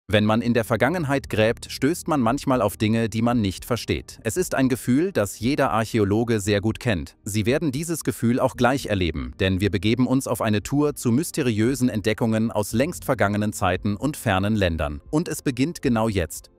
Wenn man in der Vergangenheit gräbt, stößt man manchmal auf Dinge, die man nicht versteht. Es ist ein Gefühl, das jeder Archäologe sehr gut kennt. Sie werden dieses Gefühl auch gleich erleben, denn wir begeben uns auf eine Tour zu mysteriösen Entdeckungen aus längst vergangenen Zeiten und fernen Ländern. Und es beginnt genau jetzt.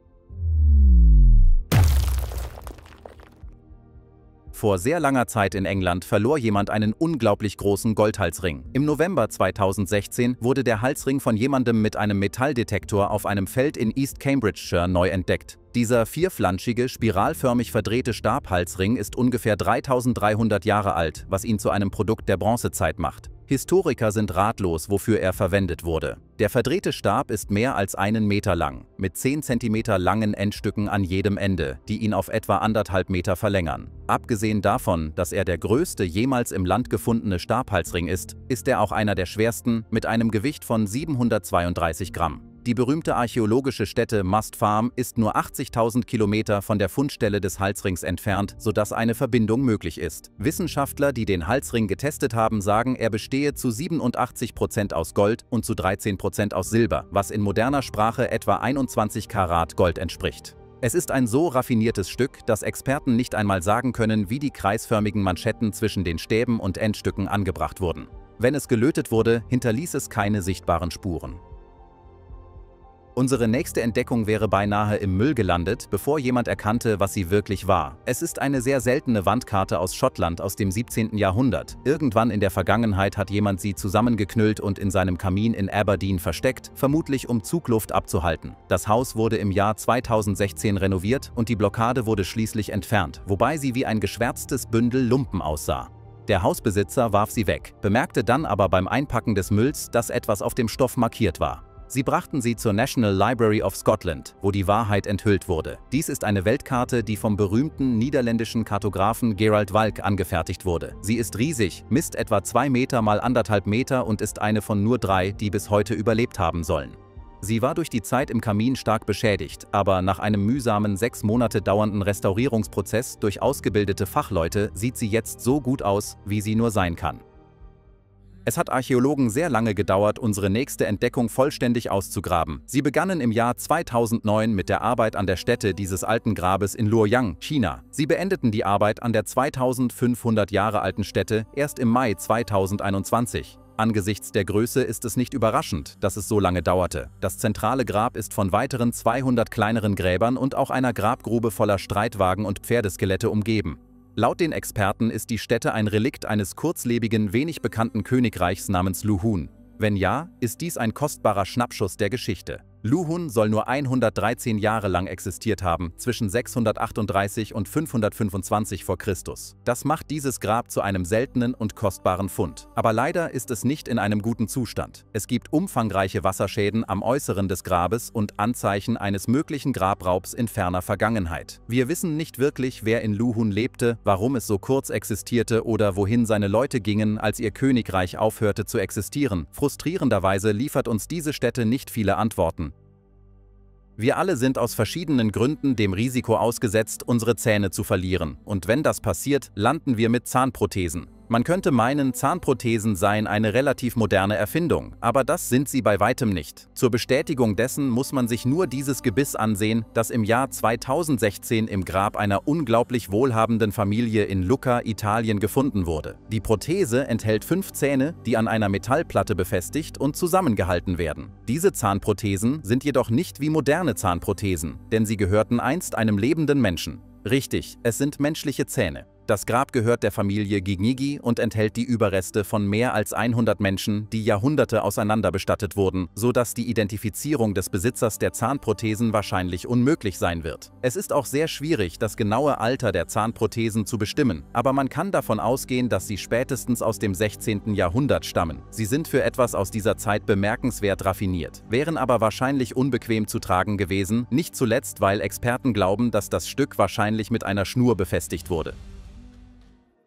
Vor sehr langer Zeit in England verlor jemand einen unglaublich großen Goldhalsring. Im November 2016 wurde der Halsring von jemandem mit einem Metalldetektor auf einem Feld in East Cambridgeshire neu entdeckt. Dieser vierflanschige, spiralförmig verdrehte Stabhalsring ist ungefähr 3300 Jahre alt, was ihn zu einem Produkt der Bronzezeit macht. Historiker sind ratlos, wofür er verwendet wurde. Der verdrehte Stab ist mehr als 1 Meter lang, mit 10 cm langen Endstücken an jedem Ende, die ihn auf etwa 1,5 Meter verlängern. Abgesehen davon, dass er der größte jemals im Land gefundene Stabhalsring ist, ist er auch einer der schwersten, mit einem Gewicht von 732 Gramm. Die berühmte archäologische Stätte Must Farm ist nur 80.000 Kilometer von der Fundstelle des Halsrings entfernt, sodass eine Verbindung möglich ist. Wissenschaftler, die den Halsring getestet haben, sagen, er bestehe zu 87% aus Gold und zu 13% aus Silber, was in moderner Sprache etwa 21 Karat Gold entspricht. Es ist ein so raffiniertes Stück, dass Experten nicht einmal sagen können, wie die kreisförmigen Manschetten zwischen den Stäben und Endstücken angebracht wurden. Wenn es gelötet wurde, hinterließ es keine sichtbaren Spuren. Unsere nächste Entdeckung wäre beinahe im Müll gelandet, bevor jemand erkannte, was sie wirklich war. Es ist eine sehr seltene Wandkarte aus Schottland aus dem 17. Jahrhundert. Irgendwann in der Vergangenheit hat jemand sie zusammengeknüllt und in seinem Kamin in Aberdeen versteckt, vermutlich um Zugluft abzuhalten. Das Haus wurde im Jahr 2016 renoviert und die Blockade wurde schließlich entfernt, wobei sie wie ein geschwärztes Bündel Lumpen aussah. Der Hausbesitzer warf sie weg, bemerkte dann aber beim Einpacken des Mülls, dass etwas auf dem Stoff markiert war. Sie brachten sie zur National Library of Scotland, wo die Wahrheit enthüllt wurde. Dies ist eine Weltkarte, die vom berühmten niederländischen Kartografen Gerald Walk angefertigt wurde. Sie ist riesig, misst etwa 2 Meter mal 1,5 Meter und ist eine von nur 3, die bis heute überlebt haben sollen. Sie war durch die Zeit im Kamin stark beschädigt, aber nach einem mühsamen 6 Monate dauernden Restaurierungsprozess durch ausgebildete Fachleute sieht sie jetzt so gut aus, wie sie nur sein kann. Es hat Archäologen sehr lange gedauert, unsere nächste Entdeckung vollständig auszugraben. Sie begannen im Jahr 2009 mit der Arbeit an der Stätte dieses alten Grabes in Luoyang, China. Sie beendeten die Arbeit an der 2500 Jahre alten Stätte erst im Mai 2021. Angesichts der Größe ist es nicht überraschend, dass es so lange dauerte. Das zentrale Grab ist von weiteren 200 kleineren Gräbern und auch einer Grabgrube voller Streitwagen und Pferdeskelette umgeben. Laut den Experten ist die Stätte ein Relikt eines kurzlebigen, wenig bekannten Königreichs namens Luhun. Wenn ja, ist dies ein kostbarer Schnappschuss der Geschichte. Luhun soll nur 113 Jahre lang existiert haben, zwischen 638 und 525 vor Christus. Das macht dieses Grab zu einem seltenen und kostbaren Fund. Aber leider ist es nicht in einem guten Zustand. Es gibt umfangreiche Wasserschäden am Äußeren des Grabes und Anzeichen eines möglichen Grabraubs in ferner Vergangenheit. Wir wissen nicht wirklich, wer in Luhun lebte, warum es so kurz existierte oder wohin seine Leute gingen, als ihr Königreich aufhörte zu existieren. Frustrierenderweise liefert uns diese Stätte nicht viele Antworten. Wir alle sind aus verschiedenen Gründen dem Risiko ausgesetzt, unsere Zähne zu verlieren. Und wenn das passiert, landen wir mit Zahnprothesen. Man könnte meinen, Zahnprothesen seien eine relativ moderne Erfindung, aber das sind sie bei weitem nicht. Zur Bestätigung dessen muss man sich nur dieses Gebiss ansehen, das im Jahr 2016 im Grab einer unglaublich wohlhabenden Familie in Lucca, Italien gefunden wurde. Die Prothese enthält 5 Zähne, die an einer Metallplatte befestigt und zusammengehalten werden. Diese Zahnprothesen sind jedoch nicht wie moderne Zahnprothesen, denn sie gehörten einst einem lebenden Menschen. Richtig, es sind menschliche Zähne. Das Grab gehört der Familie Gigigi und enthält die Überreste von mehr als 100 Menschen, die Jahrhunderte auseinander bestattet wurden, sodass die Identifizierung des Besitzers der Zahnprothesen wahrscheinlich unmöglich sein wird. Es ist auch sehr schwierig, das genaue Alter der Zahnprothesen zu bestimmen, aber man kann davon ausgehen, dass sie spätestens aus dem 16. Jahrhundert stammen. Sie sind für etwas aus dieser Zeit bemerkenswert raffiniert, wären aber wahrscheinlich unbequem zu tragen gewesen, nicht zuletzt, weil Experten glauben, dass das Stück wahrscheinlich mit einer Schnur befestigt wurde.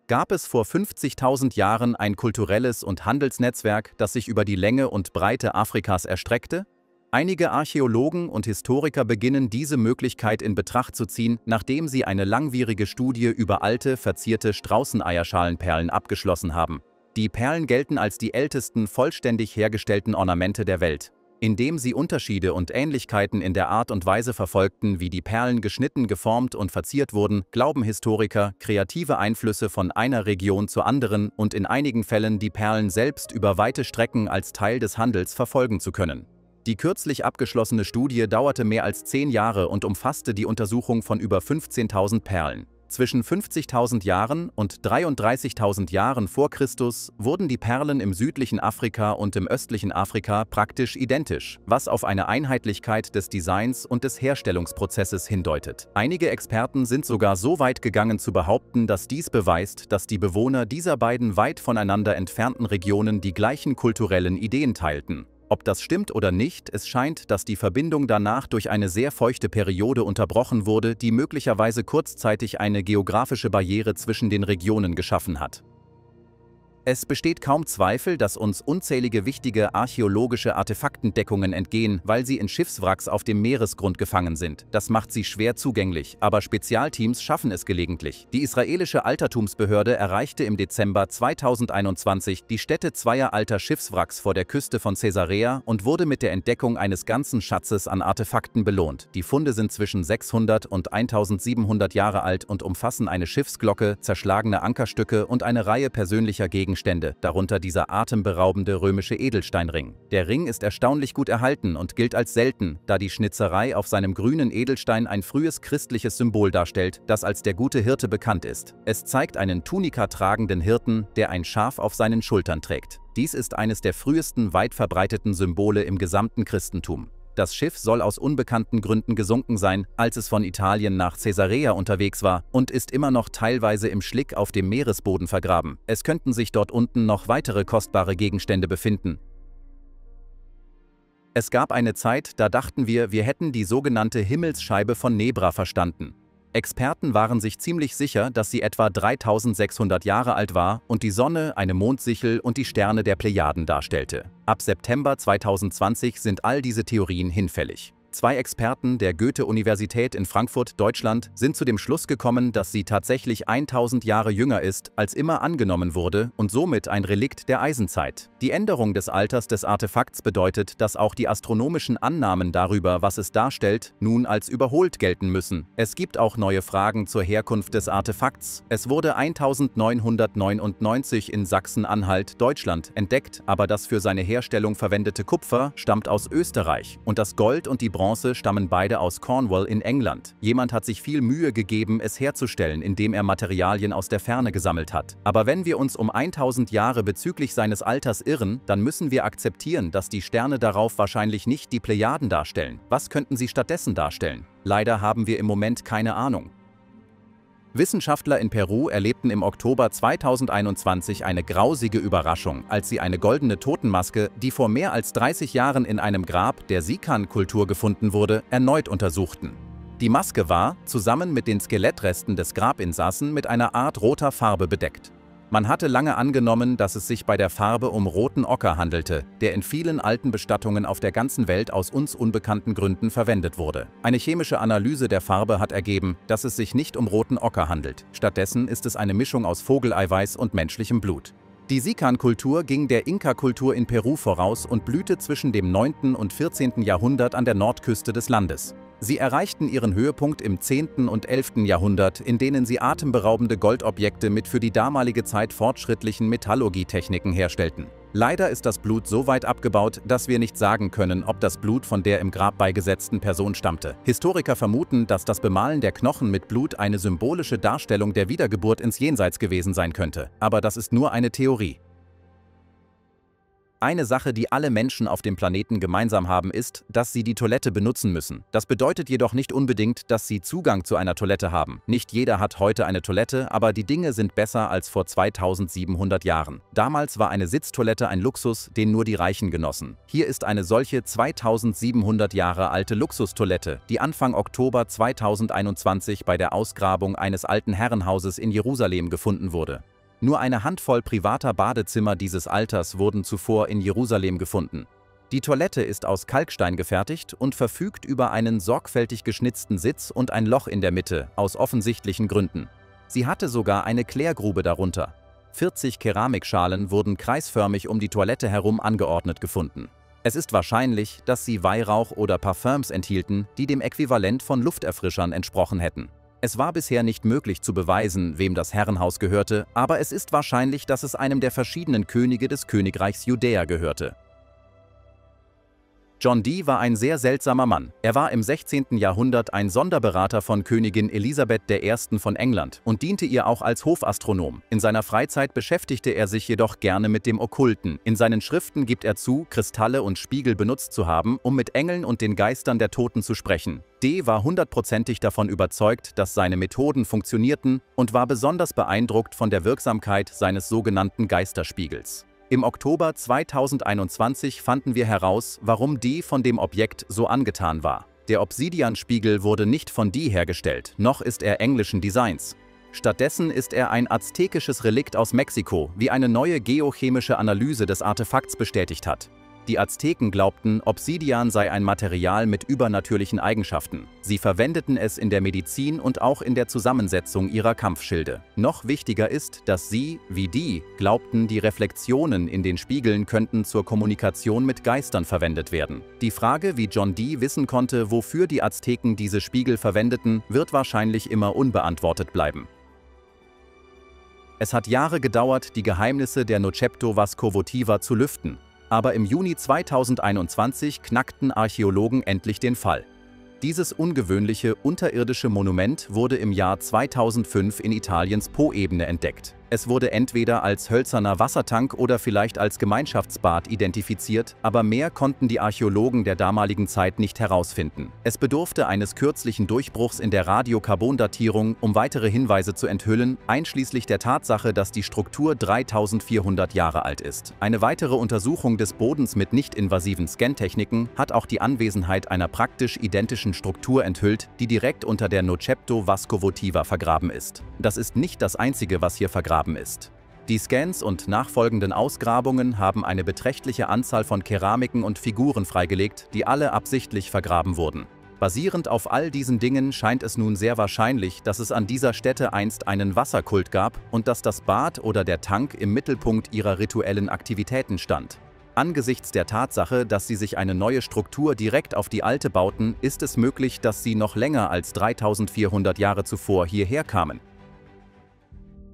Gab es vor 50.000 Jahren ein kulturelles und Handelsnetzwerk, das sich über die Länge und Breite Afrikas erstreckte? Einige Archäologen und Historiker beginnen diese Möglichkeit in Betracht zu ziehen, nachdem sie eine langwierige Studie über alte, verzierte Straußeneierschalenperlen abgeschlossen haben. Die Perlen gelten als die ältesten vollständig hergestellten Ornamente der Welt. Indem sie Unterschiede und Ähnlichkeiten in der Art und Weise verfolgten, wie die Perlen geschnitten, geformt und verziert wurden, glauben Historiker, kreative Einflüsse von einer Region zur anderen und in einigen Fällen die Perlen selbst über weite Strecken als Teil des Handels verfolgen zu können. Die kürzlich abgeschlossene Studie dauerte mehr als 10 Jahre und umfasste die Untersuchung von über 15.000 Perlen. Zwischen 50.000 Jahren und 33.000 Jahren vor Christus wurden die Perlen im südlichen Afrika und im östlichen Afrika praktisch identisch, was auf eine Einheitlichkeit des Designs und des Herstellungsprozesses hindeutet. Einige Experten sind sogar so weit gegangen zu behaupten, dass dies beweist, dass die Bewohner dieser beiden weit voneinander entfernten Regionen die gleichen kulturellen Ideen teilten. Ob das stimmt oder nicht, es scheint, dass die Verbindung danach durch eine sehr feuchte Periode unterbrochen wurde, die möglicherweise kurzzeitig eine geografische Barriere zwischen den Regionen geschaffen hat. Es besteht kaum Zweifel, dass uns unzählige wichtige archäologische Artefaktentdeckungen entgehen, weil sie in Schiffswracks auf dem Meeresgrund gefangen sind. Das macht sie schwer zugänglich, aber Spezialteams schaffen es gelegentlich. Die israelische Altertumsbehörde erreichte im Dezember 2021 die Stätte zweier alter Schiffswracks vor der Küste von Caesarea und wurde mit der Entdeckung eines ganzen Schatzes an Artefakten belohnt. Die Funde sind zwischen 600 und 1700 Jahre alt und umfassen eine Schiffsglocke, zerschlagene Ankerstücke und eine Reihe persönlicher Gegenstände, darunter dieser atemberaubende römische Edelsteinring. Der Ring ist erstaunlich gut erhalten und gilt als selten, da die Schnitzerei auf seinem grünen Edelstein ein frühes christliches Symbol darstellt, das als der gute Hirte bekannt ist. Es zeigt einen Tunika tragenden Hirten, der ein Schaf auf seinen Schultern trägt. Dies ist eines der frühesten weit verbreiteten Symbole im gesamten Christentum. Das Schiff soll aus unbekannten Gründen gesunken sein, als es von Italien nach Caesarea unterwegs war und ist immer noch teilweise im Schlick auf dem Meeresboden vergraben. Es könnten sich dort unten noch weitere kostbare Gegenstände befinden. Es gab eine Zeit, da dachten wir hätten die sogenannte Himmelsscheibe von Nebra verstanden. Experten waren sich ziemlich sicher, dass sie etwa 3600 Jahre alt war und die Sonne, eine Mondsichel und die Sterne der Plejaden darstellte. Ab September 2020 sind all diese Theorien hinfällig. 2 Experten der Goethe-Universität in Frankfurt, Deutschland, sind zu dem Schluss gekommen, dass sie tatsächlich 1000 Jahre jünger ist, als immer angenommen wurde und somit ein Relikt der Eisenzeit. Die Änderung des Alters des Artefakts bedeutet, dass auch die astronomischen Annahmen darüber, was es darstellt, nun als überholt gelten müssen. Es gibt auch neue Fragen zur Herkunft des Artefakts. Es wurde 1999 in Sachsen-Anhalt, Deutschland, entdeckt, aber das für seine Herstellung verwendete Kupfer stammt aus Österreich und das Gold und die Bronze stammen beide aus Cornwall in England. Jemand hat sich viel Mühe gegeben, es herzustellen, indem er Materialien aus der Ferne gesammelt hat. Aber wenn wir uns um 1000 Jahre bezüglich seines Alters irren, dann müssen wir akzeptieren, dass die Sterne darauf wahrscheinlich nicht die Plejaden darstellen. Was könnten sie stattdessen darstellen? Leider haben wir im Moment keine Ahnung. Wissenschaftler in Peru erlebten im Oktober 2021 eine grausige Überraschung, als sie eine goldene Totenmaske, die vor mehr als 30 Jahren in einem Grab der Sikan-Kultur gefunden wurde, erneut untersuchten. Die Maske war, zusammen mit den Skelettresten des Grabinsassen, mit einer Art roter Farbe bedeckt. Man hatte lange angenommen, dass es sich bei der Farbe um roten Ocker handelte, der in vielen alten Bestattungen auf der ganzen Welt aus uns unbekannten Gründen verwendet wurde. Eine chemische Analyse der Farbe hat ergeben, dass es sich nicht um roten Ocker handelt. Stattdessen ist es eine Mischung aus Vogeleiweiß und menschlichem Blut. Die Sikan-Kultur ging der Inka-Kultur in Peru voraus und blühte zwischen dem 9. und 14. Jahrhundert an der Nordküste des Landes. Sie erreichten ihren Höhepunkt im 10. und 11. Jahrhundert, in denen sie atemberaubende Goldobjekte mit für die damalige Zeit fortschrittlichen Metallurgietechniken herstellten. Leider ist das Blut so weit abgebaut, dass wir nicht sagen können, ob das Blut von der im Grab beigesetzten Person stammte. Historiker vermuten, dass das Bemalen der Knochen mit Blut eine symbolische Darstellung der Wiedergeburt ins Jenseits gewesen sein könnte. Aber das ist nur eine Theorie. Eine Sache, die alle Menschen auf dem Planeten gemeinsam haben, ist, dass sie die Toilette benutzen müssen. Das bedeutet jedoch nicht unbedingt, dass sie Zugang zu einer Toilette haben. Nicht jeder hat heute eine Toilette, aber die Dinge sind besser als vor 2700 Jahren. Damals war eine Sitztoilette ein Luxus, den nur die Reichen genossen. Hier ist eine solche 2700 Jahre alte Luxustoilette, die Anfang Oktober 2021 bei der Ausgrabung eines alten Herrenhauses in Jerusalem gefunden wurde. Nur eine Handvoll privater Badezimmer dieses Alters wurden zuvor in Jerusalem gefunden. Die Toilette ist aus Kalkstein gefertigt und verfügt über einen sorgfältig geschnitzten Sitz und ein Loch in der Mitte, aus offensichtlichen Gründen. Sie hatte sogar eine Klärgrube darunter. 40 Keramikschalen wurden kreisförmig um die Toilette herum angeordnet gefunden. Es ist wahrscheinlich, dass sie Weihrauch oder Parfüms enthielten, die dem Äquivalent von Lufterfrischern entsprochen hätten. Es war bisher nicht möglich zu beweisen, wem das Herrenhaus gehörte, aber es ist wahrscheinlich, dass es einem der verschiedenen Könige des Königreichs Judäa gehörte. John Dee war ein sehr seltsamer Mann. Er war im 16. Jahrhundert ein Sonderberater von Königin Elisabeth I. von England und diente ihr auch als Hofastronom. In seiner Freizeit beschäftigte er sich jedoch gerne mit dem Okkulten. In seinen Schriften gibt er zu, Kristalle und Spiegel benutzt zu haben, um mit Engeln und den Geistern der Toten zu sprechen. Dee war hundertprozentig davon überzeugt, dass seine Methoden funktionierten und war besonders beeindruckt von der Wirksamkeit seines sogenannten Geisterspiegels. Im Oktober 2021 fanden wir heraus, warum Dee von dem Objekt so angetan war. Der Obsidianspiegel wurde nicht von Dee hergestellt, noch ist er englischen Designs. Stattdessen ist er ein aztekisches Relikt aus Mexiko, wie eine neue geochemische Analyse des Artefakts bestätigt hat. Die Azteken glaubten, Obsidian sei ein Material mit übernatürlichen Eigenschaften. Sie verwendeten es in der Medizin und auch in der Zusammensetzung ihrer Kampfschilde. Noch wichtiger ist, dass sie, wie Dee, glaubten, die Reflexionen in den Spiegeln könnten zur Kommunikation mit Geistern verwendet werden. Die Frage, wie John Dee wissen konnte, wofür die Azteken diese Spiegel verwendeten, wird wahrscheinlich immer unbeantwortet bleiben. Es hat Jahre gedauert, die Geheimnisse der Nocepto Vasco Votiva zu lüften. Aber im Juni 2021 knackten Archäologen endlich den Fall. Dieses ungewöhnliche unterirdische Monument wurde im Jahr 2005 in Italiens Po-Ebene entdeckt. Es wurde entweder als hölzerner Wassertank oder vielleicht als Gemeinschaftsbad identifiziert, aber mehr konnten die Archäologen der damaligen Zeit nicht herausfinden. Es bedurfte eines kürzlichen Durchbruchs in der Radiokarbondatierung, um weitere Hinweise zu enthüllen, einschließlich der Tatsache, dass die Struktur 3400 Jahre alt ist. Eine weitere Untersuchung des Bodens mit nicht-invasiven Scantechniken hat auch die Anwesenheit einer praktisch identischen Struktur enthüllt, die direkt unter der Nocepto Vasco Votiva vergraben ist. Das ist nicht das Einzige, was hier vergraben ist. Die Scans und nachfolgenden Ausgrabungen haben eine beträchtliche Anzahl von Keramiken und Figuren freigelegt, die alle absichtlich vergraben wurden. Basierend auf all diesen Dingen scheint es nun sehr wahrscheinlich, dass es an dieser Stätte einst einen Wasserkult gab und dass das Bad oder der Tank im Mittelpunkt ihrer rituellen Aktivitäten stand. Angesichts der Tatsache, dass sie sich eine neue Struktur direkt auf die alte bauten, ist es möglich, dass sie noch länger als 3400 Jahre zuvor hierher kamen.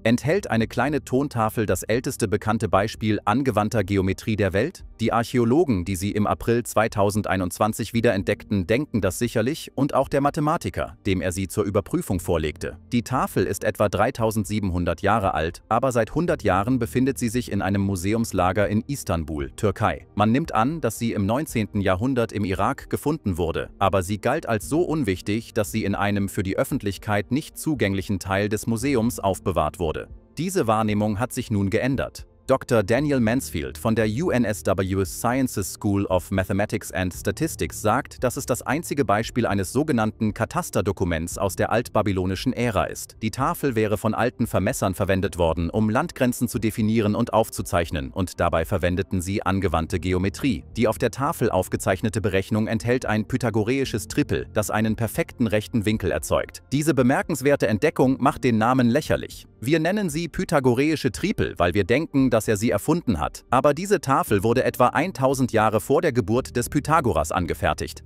Enthält eine kleine Tontafel das älteste bekannte Beispiel angewandter Geometrie der Welt? Die Archäologen, die sie im April 2021 wiederentdeckten, denken das sicherlich und auch der Mathematiker, dem er sie zur Überprüfung vorlegte. Die Tafel ist etwa 3700 Jahre alt, aber seit 100 Jahren befindet sie sich in einem Museumslager in Istanbul, Türkei. Man nimmt an, dass sie im 19. Jahrhundert im Irak gefunden wurde, aber sie galt als so unwichtig, dass sie in einem für die Öffentlichkeit nicht zugänglichen Teil des Museums aufbewahrt wurde. Diese Wahrnehmung hat sich nun geändert. Dr. Daniel Mansfield von der UNSW Sciences School of Mathematics and Statistics sagt, dass es das einzige Beispiel eines sogenannten Katasterdokuments aus der altbabylonischen Ära ist. Die Tafel wäre von alten Vermessern verwendet worden, um Landgrenzen zu definieren und aufzuzeichnen, und dabei verwendeten sie angewandte Geometrie. Die auf der Tafel aufgezeichnete Berechnung enthält ein pythagoreisches Tripel, das einen perfekten rechten Winkel erzeugt. Diese bemerkenswerte Entdeckung macht den Namen lächerlich. Wir nennen sie pythagoreische Tripel, weil wir denken, dass er sie erfunden hat. Aber diese Tafel wurde etwa 1000 Jahre vor der Geburt des Pythagoras angefertigt.